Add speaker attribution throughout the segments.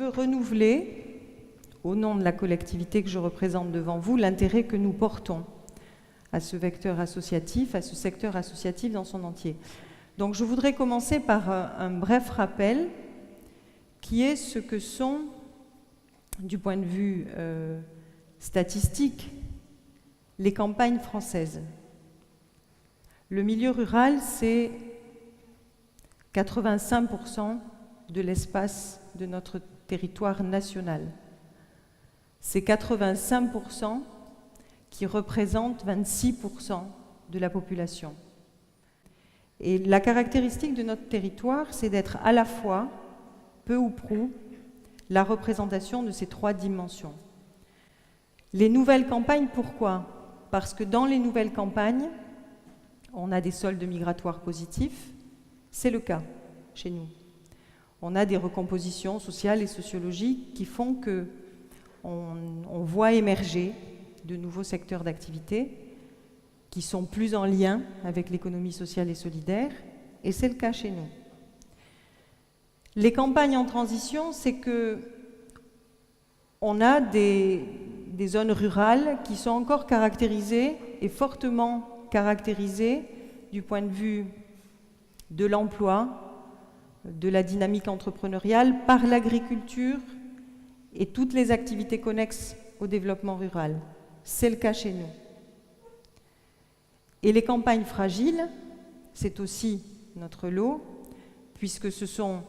Speaker 1: veux renouveler, au nom de la collectivité que je représente devant vous, l'intérêt que nous portons à ce vecteur associatif, à ce secteur associatif dans son entier. Donc je voudrais commencer par un bref rappel qui est ce que sont, du point de vue statistique, les campagnes françaises. Le milieu rural, c'est 85% de l'espace de notre territoire national. C'est 85% qui représentent 26% de la population. Et la caractéristique de notre territoire, c'est d'être à la fois, peu ou prou, la représentation de ces trois dimensions. Les nouvelles campagnes, pourquoi ? Parce que dans les nouvelles campagnes, on a des soldes migratoires positifs, c'est le cas chez nous. On a des recompositions sociales et sociologiques qui font que on voit émerger de nouveaux secteurs d'activité qui sont plus en lien avec l'économie sociale et solidaire, et c'est le cas chez nous. Les campagnes en transition, c'est que on a des zones rurales qui sont encore caractérisées et fortement caractérisées du point de vue de l'emploi, de la dynamique entrepreneuriale par l'agriculture et toutes les activités connexes au développement rural. C'est le cas chez nous. Et les campagnes fragiles, c'est aussi notre lot, puisque ce sont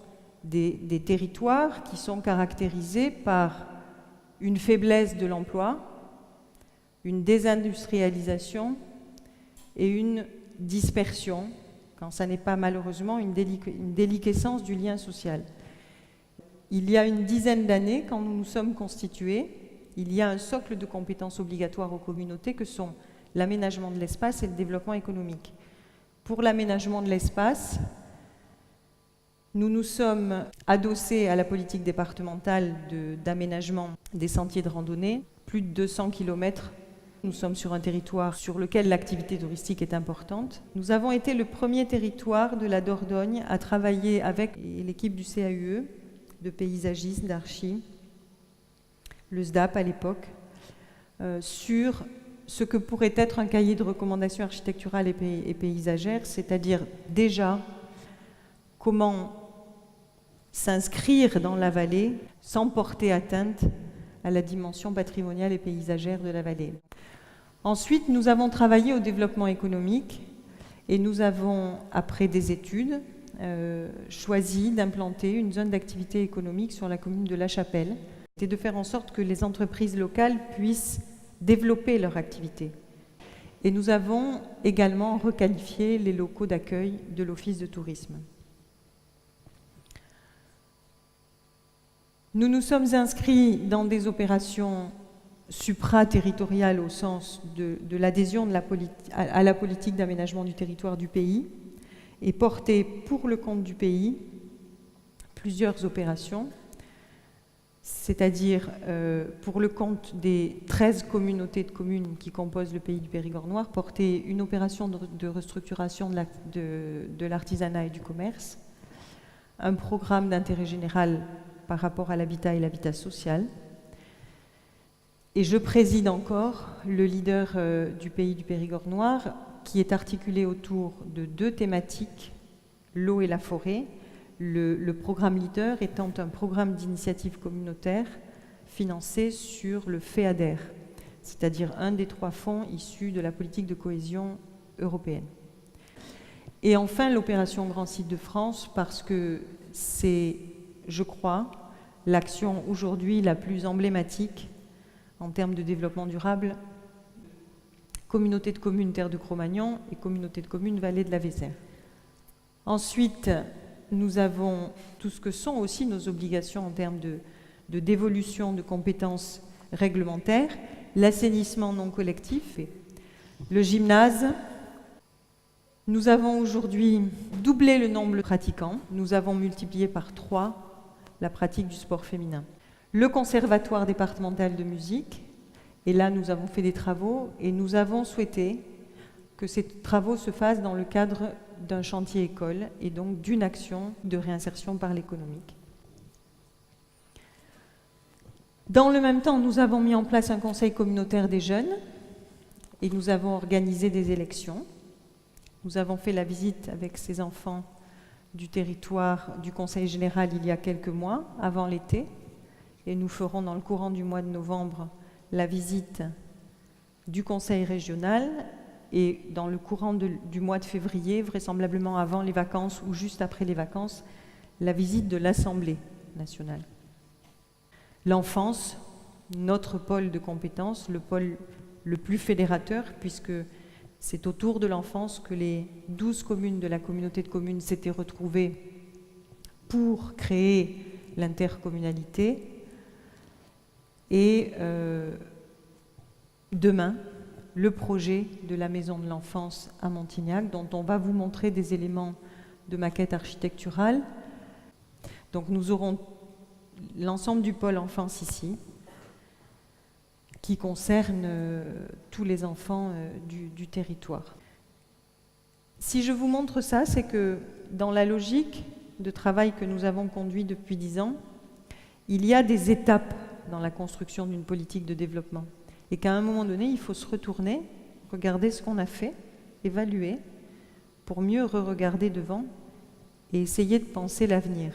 Speaker 1: des territoires qui sont caractérisés par une faiblesse de l'emploi, une désindustrialisation et une dispersion, quand ça n'est pas malheureusement une déliquescence du lien social. Il y a une dizaine d'années, quand nous nous sommes constitués, il y a un socle de compétences obligatoires aux communautés que sont l'aménagement de l'espace et le développement économique. Pour l'aménagement de l'espace, nous nous sommes adossés à la politique départementale d'aménagement des sentiers de randonnée, plus de 200 km. Nous sommes sur un territoire sur lequel l'activité touristique est importante. Nous avons été le premier territoire de la Dordogne à travailler avec l'équipe du CAUE, de paysagistes, d'archi, le SDAP à l'époque, sur ce que pourrait être un cahier de recommandations architecturales et paysagères, c'est-à-dire déjà comment s'inscrire dans la vallée sans porter atteinte à la dimension patrimoniale et paysagère de la vallée. Ensuite, nous avons travaillé au développement économique et nous avons, après des études, choisi d'implanter une zone d'activité économique sur la commune de La Chapelle et de faire en sorte que les entreprises locales puissent développer leur activité. Et nous avons également requalifié les locaux d'accueil de l'Office de tourisme. Nous nous sommes inscrits dans des opérations supra-territoriales au sens de l'adhésion à la politique d'aménagement du territoire du pays et porté pour le compte du pays plusieurs opérations, c'est-à-dire pour le compte des 13 communautés de communes qui composent le pays du Périgord noir, porter une opération de restructuration de l'artisanat et du commerce, un programme d'intérêt général par rapport à l'habitat et l'habitat social. Et je préside encore le leader du pays du Périgord noir qui est articulé autour de deux thématiques, l'eau et la forêt, le programme leader étant un programme d'initiative communautaire financé sur le FEADER, c'est-à-dire un des 3 fonds issus de la politique de cohésion européenne. Et enfin, l'opération Grand Site de France, parce que c'est, je crois, l'action aujourd'hui la plus emblématique en termes de développement durable, communauté de communes Terre de Cro-Magnon et communauté de communes Vallée de la Vézère. Ensuite, nous avons tout ce que sont aussi nos obligations en termes de dévolution de compétences réglementaires, l'assainissement non collectif, le gymnase. Nous avons aujourd'hui doublé le nombre de pratiquants, nous avons multiplié par 3 la pratique du sport féminin. Le conservatoire départemental de musique, et là nous avons fait des travaux et nous avons souhaité que ces travaux se fassent dans le cadre d'un chantier école et donc d'une action de réinsertion par l'économique. Dans le même temps, nous avons mis en place un conseil communautaire des jeunes et nous avons organisé des élections. Nous avons fait la visite avec ces enfants du territoire du Conseil général il y a quelques mois, avant l'été, et nous ferons dans le courant du mois de novembre la visite du Conseil régional et dans le courant du mois de février, vraisemblablement avant les vacances ou juste après les vacances, la visite de l'Assemblée nationale. L'enfance, notre pôle de compétences, le pôle le plus fédérateur, puisque c'est autour de l'enfance que les 12 communes de la communauté de communes s'étaient retrouvées pour créer l'intercommunalité. Et demain, le projet de la maison de l'enfance à Montignac, dont on va vous montrer des éléments de maquette architecturale. Donc nous aurons l'ensemble du pôle enfance ici, qui concerne tous les enfants du territoire. Si je vous montre ça, c'est que dans la logique de travail que nous avons conduit depuis 10 ans, il y a des étapes dans la construction d'une politique de développement. Et qu'à un moment donné, il faut se retourner, regarder ce qu'on a fait, évaluer, pour mieux re-regarder devant et essayer de penser l'avenir.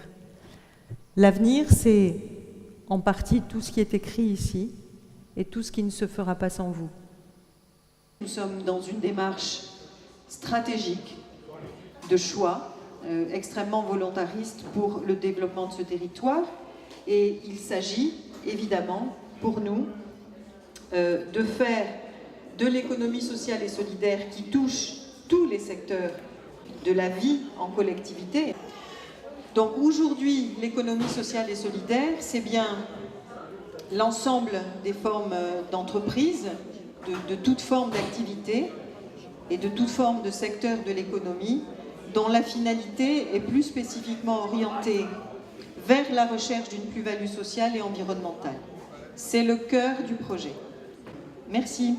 Speaker 1: L'avenir, c'est en partie tout ce qui est écrit ici et tout ce qui ne se fera pas sans vous. Nous sommes dans une démarche stratégique de choix, extrêmement volontariste pour le développement de ce territoire. Et il s'agit évidemment pour nous de faire de l'économie sociale et solidaire qui touche tous les secteurs de la vie en collectivité. Donc aujourd'hui, l'économie sociale et solidaire, c'est bien l'ensemble des formes d'entreprise, de toute forme d'activité et de toute forme de secteur de l'économie dont la finalité est plus spécifiquement orientée vers la recherche d'une plus-value sociale et environnementale. C'est le cœur du projet. Merci.